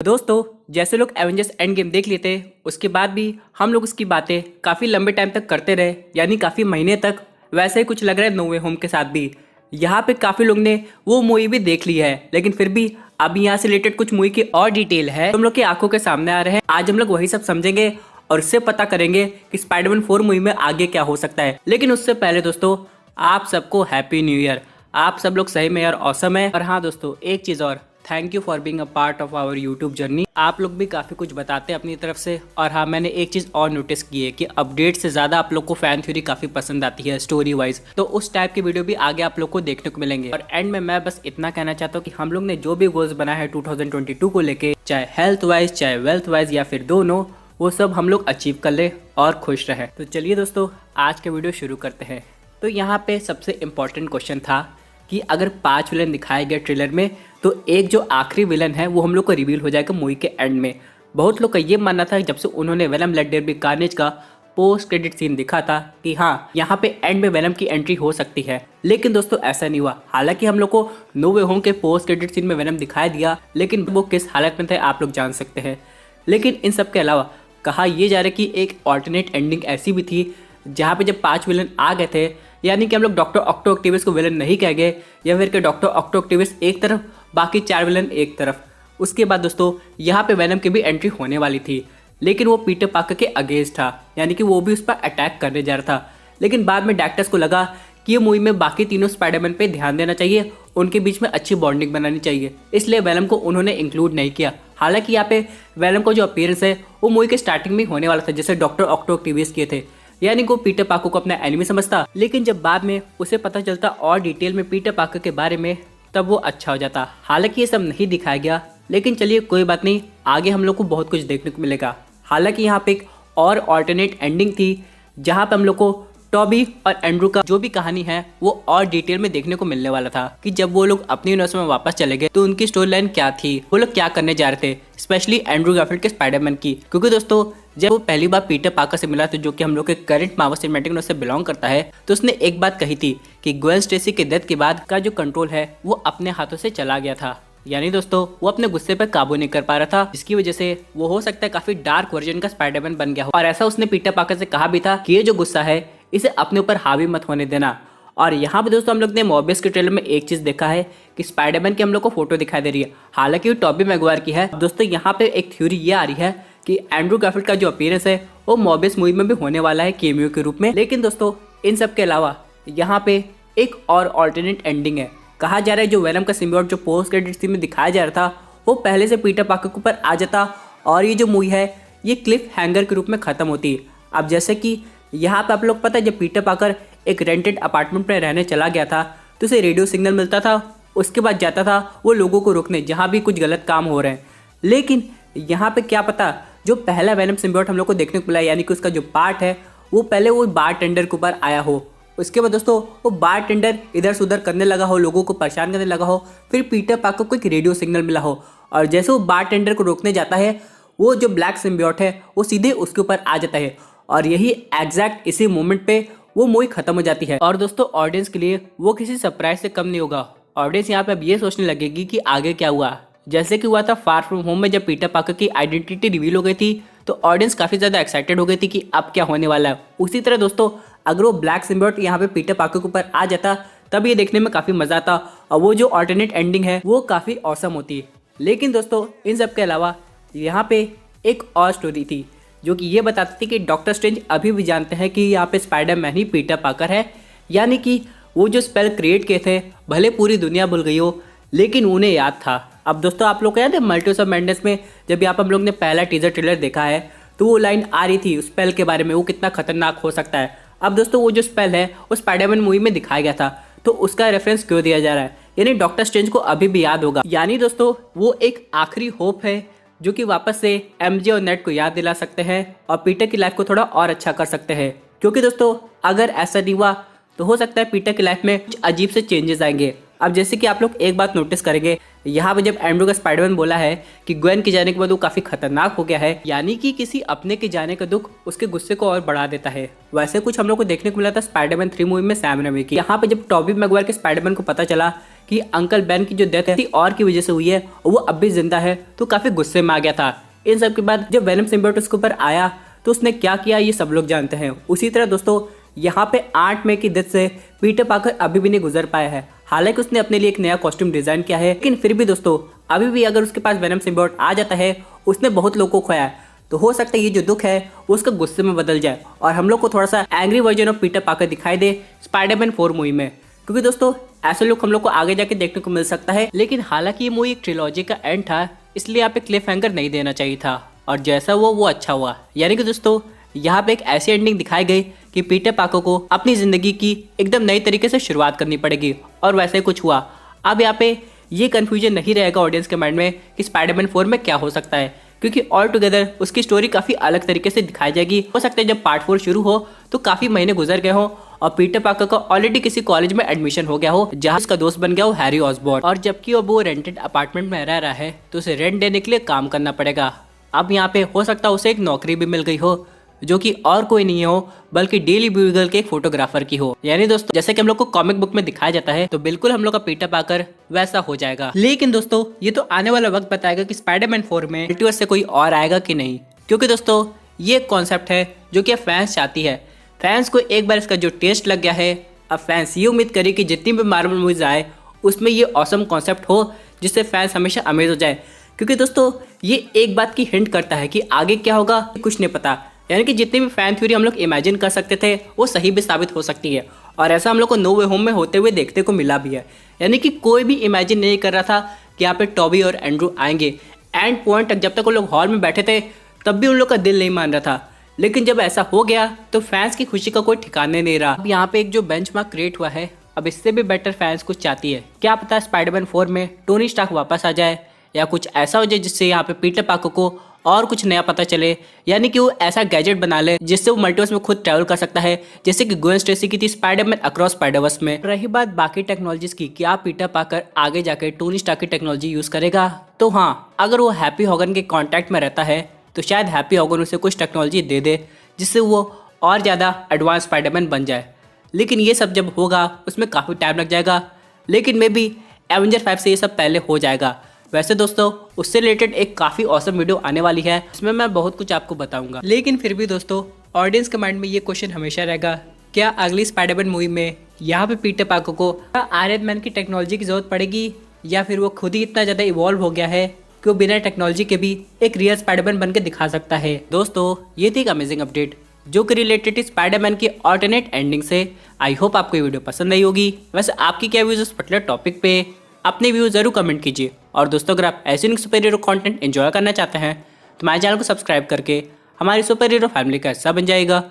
दोस्तों जैसे लोग एवेंजर्स एंड गेम देख लेते उसके बाद भी हम लोग उसकी बातें काफ़ी लंबे टाइम तक करते रहे, यानी काफ़ी महीने तक। वैसे ही कुछ लग रहा है नो वे होम के साथ भी। यहाँ पे काफ़ी लोग ने वो मूवी भी देख ली है, लेकिन फिर भी अभी यहाँ से रिलेटेड कुछ मूवी की और डिटेल है हम लोग की आंखों के सामने आ रहे हैं। आज हम लोग वही सब समझेंगे और उससे पता करेंगे कि स्पाइडरमैन 4 मूवी में आगे क्या हो सकता है। लेकिन उससे पहले दोस्तों आप सबको हैप्पी न्यू ईयर। आप सब लोग सही में यार ऑसम है। और हाँ दोस्तों एक चीज़ और, thank you for being a part of our YouTube journey. आप लोग भी काफ़ी कुछ बताते हैं अपनी तरफ से। और हाँ मैंने एक चीज़ और नोटिस की है कि अपडेट से ज़्यादा आप लोग को फैन थ्योरी काफ़ी पसंद आती है स्टोरी वाइज, तो उस टाइप की वीडियो भी आगे आप लोग को देखने को मिलेंगे। और एंड में मैं बस इतना कहना चाहता हूँ कि हम लोग ने जो भी गोल्स बनाया है 2022 को लेके, चाहे हेल्थ वाइज चाहे वेल्थ वाइज या फिर दोनों, वो सब हम लोग अचीव कर ले और खुश रहे। तो चलिए दोस्तों आज के वीडियो शुरू करते हैं। तो यहाँ पे सबसे इम्पोर्टेंट क्वेश्चन था कि अगर 5 विलन दिखाए गए ट्रेलर में तो एक जो आखिरी विलन है वो हम लोग को रिवील हो जाएगा मूवी के एंड में। बहुत लोग का ये मानना था जब से उन्होंने Venom let there be Carnage का पोस्ट क्रेडिट सीन दिखा था कि हाँ यहाँ पे एंड में वेनम की एंट्री हो सकती है, लेकिन दोस्तों ऐसा नहीं हुआ। हालांकि हम लोग को नो वे होम के पोस्ट क्रेडिट सीन में वेनम दिखाई दिया, लेकिन वो किस हालत में थे आप लोग जान सकते हैं। लेकिन इन सब के अलावा कहा यह जा रहा है कि एक ऑल्टरनेट एंडिंग ऐसी भी थी जहाँ पे जब 5 विलन आ गए थे, यानी कि हम लोग डॉक्टर ऑक्टो ऑक्टेवियस को विलन नहीं कह गए, या फिर कि डॉक्टर ऑक्टो ऑक्टेवियस एक तरफ बाकी 4 विलन एक तरफ। उसके बाद दोस्तों यहाँ पे वेनम की भी एंट्री होने वाली थी, लेकिन वो पीटर पार्कर के अगेंस्ट था, यानी कि वो भी उस पर अटैक करने जा रहा था। लेकिन बाद में डायरेक्टर्स को लगा कि ये मूवी में बाकी तीनों स्पाइडरमैन पे ध्यान देना चाहिए, उनके बीच में अच्छी बॉन्डिंग बनानी चाहिए, इसलिए वेनम को उन्होंने इंक्लूड नहीं किया। हालांकि यहाँ पे वेनम का जो अपीयरेंस है वो मूवी के स्टार्टिंग में होने वाला था, जैसे डॉक्टर ऑक्टो ऑक्टेवियस किए थे, यानी कि वो पीटर पार्कर को अपना एनिमी समझता। लेकिन जब बाद में उसे पता चलता और डिटेल में पीटर पार्कर के बारे में, तब वो अच्छा हो जाता। हालांकि ये सब नहीं दिखाया गया, लेकिन चलिए कोई बात नहीं, आगे हम लोग को बहुत कुछ देखने को मिलेगा। हालांकि यहाँ पे एक और ऑल्टरनेट एंडिंग थी जहाँ पे हम लोग को टॉबी और एंड्रू का जो भी कहानी है वो और डिटेल में देखने को मिलने वाला था कि जब वो लोग अपनी यूनिवर्स में वापस चले गए तो उनकी स्टोरी लाइन क्या थी, वो लोग क्या करने जा रहे थे, स्पेशली एंड्रू गारफील्ड के स्पाइडरमैन की। क्योंकि दोस्तों जब वो पहली बार पीटर पार्कर से मिला था, जो कि हम लोग के करंट मार्वल सिनेमैटिक यूनिवर्स से बिलोंग करता है, तो उसने एक बात कही थी कि ग्वेन स्टेसी के डेथ के बाद का जो कंट्रोल है वो अपने हाथों से चला गया था। यानी दोस्तों वो अपने गुस्से पर काबू नहीं कर पा रहा था, जिसकी वजह से वो हो सकता है काफी डार्क वर्जन का स्पाइडरमैन बन गया हो। और ऐसा उसने पीटर पार्कर से कहा भी था कि ये जो गुस्सा है इसे अपने ऊपर हावी मत होने देना। और यहाँ पे दोस्तों हम लोग ने मॉर्बियस के ट्रेलर में एक चीज देखा है कि स्पाइडरमैन की हम लोग को फोटो दिखाई दे रही है, हालांकि वो टॉबी मैगवायर की है। दोस्तों यहाँ पे एक थ्योरी ये आ रही है कि एंड्रू गारफील्ड का जो अपीयरेंस है वो मॉर्बियस मूवी में भी होने वाला है केमियो के रूप में। लेकिन दोस्तों इन सब के अलावा यहाँ पे एक और ऑल्टरनेट एंडिंग है। कहा जा रहा है जो वेनम का सिम्बियोट जो पोस्ट क्रेडिट सीन में दिखाया जा रहा था वो पहले से पीटर पार्कर के ऊपर आ जाता और ये जो मूवी है ये क्लिफ हैंगर के रूप में खत्म होती। अब जैसे कि यहाँ पे आप लोग पता है जब पीटर पार्कर एक रेंटेड अपार्टमेंट में रहने चला गया था तो उसे रेडियो सिग्नल मिलता था, उसके बाद जाता था वो लोगों को रोकने जहाँ भी कुछ गलत काम हो रहे हैं। लेकिन यहाँ पे क्या पता जो पहला वेनम सिम्बियोट हम लोग को देखने को मिला, यानी कि उसका जो पार्ट है वो पहले वो बार टेंडर के ऊपर आया हो, उसके बाद दोस्तों वो बार टेंडर इधर से उधर करने लगा हो, लोगों को परेशान करने लगा हो, फिर पीटर पार्कर को एक रेडियो सिग्नल मिला हो और जैसे वो बार टेंडर को रोकने जाता है वो जो ब्लैक सिम्बियोट है वो सीधे उसके ऊपर आ जाता है और यही एग्जैक्ट इसी मोमेंट पे वो मूवी खत्म हो जाती है। और दोस्तों ऑडियंस के लिए वो किसी सरप्राइज से कम नहीं होगा। ऑडियंस यहाँ पे अब ये सोचने लगेगी कि आगे क्या हुआ, जैसे कि हुआ था फार फ्रॉम होम में जब पीटर पार्कर की आइडेंटिटी रिवील हो गई थी तो ऑडियंस काफी ज्यादा एक्साइटेड हो गई थी कि अब क्या होने वाला है। उसी तरह दोस्तों अगर वो ब्लैक सिम्बियोट यहाँ पे पीटर पार्कर के ऊपर आ जाता तब ये देखने में काफी मजा आता और वो जो ऑल्टरनेट एंडिंग है वो काफी औसम होती। लेकिन दोस्तों इन सब के अलावा यहाँ पे एक और स्टोरी थी जो कि ये बताती थी कि डॉक्टर स्ट्रेंज अभी भी जानते हैं कि यहाँ पे स्पाइडरमैन ही पीटर पार्कर है, यानी कि वो जो स्पेल क्रिएट किए थे भले पूरी दुनिया भूल गई हो लेकिन उन्हें याद था। अब दोस्तों आप लोग को याद है मल्टीवर्स ऑफ मैडनेस में जब यहाँ पर हम लोग ने पहला टीजर ट्रेलर देखा है तो वो लाइन आ रही थी उस स्पेल के बारे में, वो कितना खतरनाक हो सकता है। अब दोस्तों वो जो स्पेल है वो स्पाइडरमैन मूवी में दिखाया गया था, तो उसका रेफरेंस क्यों दिया जा रहा है, यानी डॉक्टर स्ट्रेंज को अभी भी याद होगा। यानी दोस्तों वो एक आखिरी होप है जो कि वापस से एमजे और नेट को याद दिला सकते हैं और पीटर की लाइफ को थोड़ा और अच्छा कर सकते हैं। क्योंकि दोस्तों अगर ऐसा नहीं हुआ तो हो सकता है पीटर की लाइफ में कुछ अजीब से चेंजेस आएंगे। अब जैसे कि आप लोग एक बात नोटिस करेंगे, यहाँ पे जब एंड्रू का स्पाइडरमैन बोला है कि ग्वेन के जाने के बाद वो काफी खतरनाक हो गया है, यानी कि किसी अपने के जाने का दुख उसके गुस्से को और बढ़ा देता है। वैसे कुछ हम लोग को देखने को मिला था स्पाइडरमैन 3 मूवी में सैम रेमी की। यहाँ पे जब टॉबी मैगवायर के स्पाइडरमैन को पता चला कि अंकल बेन की जो डेथ है और की वजह से हुई है वो अब भी जिंदा है, तो काफी गुस्से में आ गया था। इन सब के बाद जब वेनम सिम्बायोट उसके ऊपर आया तो उसने क्या किया ये सब लोग जानते हैं। उसी तरह दोस्तों यहाँ पे 8 मई की डेथ से पीटर पार्कर अभी भी नहीं गुजर पाया है। हालांकि उसने अपने लिए एक नया कॉस्ट्यूम डिजाइन किया है, लेकिन फिर भी दोस्तों अभी भी अगर उसके पास वेनम सिम्बायोट आ जाता है, उसने बहुत लोगों को खोया है, तो हो सकता है ये जो दुख है वो उसका गुस्से में बदल जाए और हम लोग को थोड़ा सा angry version of Peter Parker दिखाई दे स्पाइडरमैन 4 मूवी में। क्योंकि दोस्तों ऐसे लोग हम लोग को आगे जाके देखने को मिल सकता है। लेकिन हालांकि ये मूवी एक ट्रिलॉजी का एंड था, इसलिए यहाँ पे क्लिफ हैंगर नहीं देना चाहिए था, और जैसा हुआ वो अच्छा हुआ। यानी कि दोस्तों यहाँ पे एक ऐसी एंडिंग दिखाई गई कि पीटर पार्कर को अपनी जिंदगी की एकदम नई तरीके से शुरुआत करनी पड़ेगी, और वैसे कुछ हुआ। अब यहाँ पे ये कंफ्यूजन नहीं रहेगा ऑडियंस के माइंड में कि स्पाइडरमैन 4 में क्या हो सकता है, क्योंकि ऑल टुगेदर उसकी स्टोरी काफी अलग तरीके से दिखाई जाएगी। हो सकता है जब पार्ट 4 शुरू हो तो काफी महीने गुजर गए हो और पीटर पार्कर का ऑलरेडी किसी कॉलेज में एडमिशन हो गया हो जहाँ उसका दोस्त बन गया हो हैरी ऑसबॉर्न, और जबकि अब वो रेंटेड अपार्टमेंट में रह रहा है तो उसे रेंट देने के लिए काम करना पड़ेगा। अब यहाँ पे हो सकता है उसे एक नौकरी भी मिल गई हो जो कि और कोई नहीं हो बल्कि डेली ब्यूगल के एक फोटोग्राफर की हो। यानी दोस्तों जैसे कि हम लोग को कॉमिक बुक में दिखाया जाता है तो बिल्कुल हम लोग का पीटर पार्कर वैसा हो जाएगा। लेकिन दोस्तों ये तो आने वाला वक्त बताएगा कि स्पाइडरमैन 4 में मल्टीवर्स से कोई और आएगा कि नहीं, क्योंकि दोस्तों ये कॉन्सेप्ट है जो कि फैंस चाहती है। फैंस को एक बार इसका जो टेस्ट लग गया है, अब फैंस ये उम्मीद करे कि जितनी भी मार्वल मूवीज आए उसमें ये ऑसम कॉन्सेप्ट हो जिससे फैंस हमेशा अमेज हो जाए। क्योंकि दोस्तों ये एक बात की हिंट करता है कि आगे क्या होगा कुछ नहीं पता, यानी कि जितनी भी फैन थ्योरी हम लोग इमेजिन कर सकते थे वो सही भी साबित हो सकती है, और ऐसा हम लोग को नो वे होम में होते हुए देखने को मिला भी है। यानी कि कोई भी इमेजिन नहीं कर रहा था कि यहाँ पे टॉबी और एंड्रू आएंगे। एंड पॉइंट तक जब तक वो लोग हॉल में बैठे थे तब भी उन लोग का दिल नहीं मान रहा था, लेकिन जब ऐसा हो गया तो फैंस की खुशी का कोई ठिकाने नहीं रहा। अब यहाँ पे एक जो बेंचमार्क क्रिएट हुआ है, अब इससे भी बेटर फैंस कुछ चाहती है। क्या पता स्पाइडरमैन 4 में टोनी स्टार्क वापस आ जाए या कुछ ऐसा हो जाए जिससे यहाँ पे पीटर पार्कर को और कुछ नया पता चले, यानी कि वो ऐसा गैजेट बना ले जिससे वो मल्टीवर्स में खुद ट्रैवल कर सकता है, जैसे कि ग्वेन स्टेसी की थी स्पाइडरमैन अक्रॉस स्पाइडरवर्स में। रही बात बाकी टेक्नोलॉजीज की, क्या पीटर पार्कर आगे जाकर टोनी स्टार्क की टेक्नोलॉजी यूज करेगा, तो हाँ अगर वो हैप्पी हॉगन के कॉन्टैक्ट में रहता है तो शायद हैप्पी हॉगन उसे कुछ टेक्नोलॉजी दे दे जिससे वो और ज़्यादा एडवांस स्पाइडरमैन बन जाए। लेकिन ये सब जब होगा उसमें काफ़ी टाइम लग जाएगा, लेकिन मे बी एवेंजर 5 से ये सब पहले हो जाएगा। वैसे दोस्तों उससे रिलेटेड एक काफ़ी औसम वीडियो आने वाली है, इसमें मैं बहुत कुछ आपको बताऊंगा। लेकिन फिर भी दोस्तों ऑडियंस के माइंड में ये क्वेश्चन हमेशा रहेगा, क्या अगली स्पाइडरमैन मूवी में यहाँ पे पीटर पार्कर को आयरन मैन की टेक्नोलॉजी की जरूरत पड़ेगी, या फिर वो खुद ही इतना ज़्यादा इवॉल्व हो गया है कि वो बिना टेक्नोलॉजी के भी एक रियल स्पाइडरमैन बन के दिखा सकता है। दोस्तों ये थी एक अमेजिंग अपडेट जो कि रिलेटेड स्पाइडरमैन की ऑल्टरनेट एंडिंग से। आई होप आपको ये वीडियो पसंद आई होगी। वैसे आपकी क्या व्यूज उस पर्टिकुलर टॉपिक पे, अपने व्यूज जरूर कमेंट कीजिए। और दोस्तों अगर आप ऐसे सुपर हीरो कंटेंट एंजॉय करना चाहते हैं तो हमारे चैनल को सब्सक्राइब करके हमारी सुपर हीरो फैमिली का हिस्सा बन जाएगा।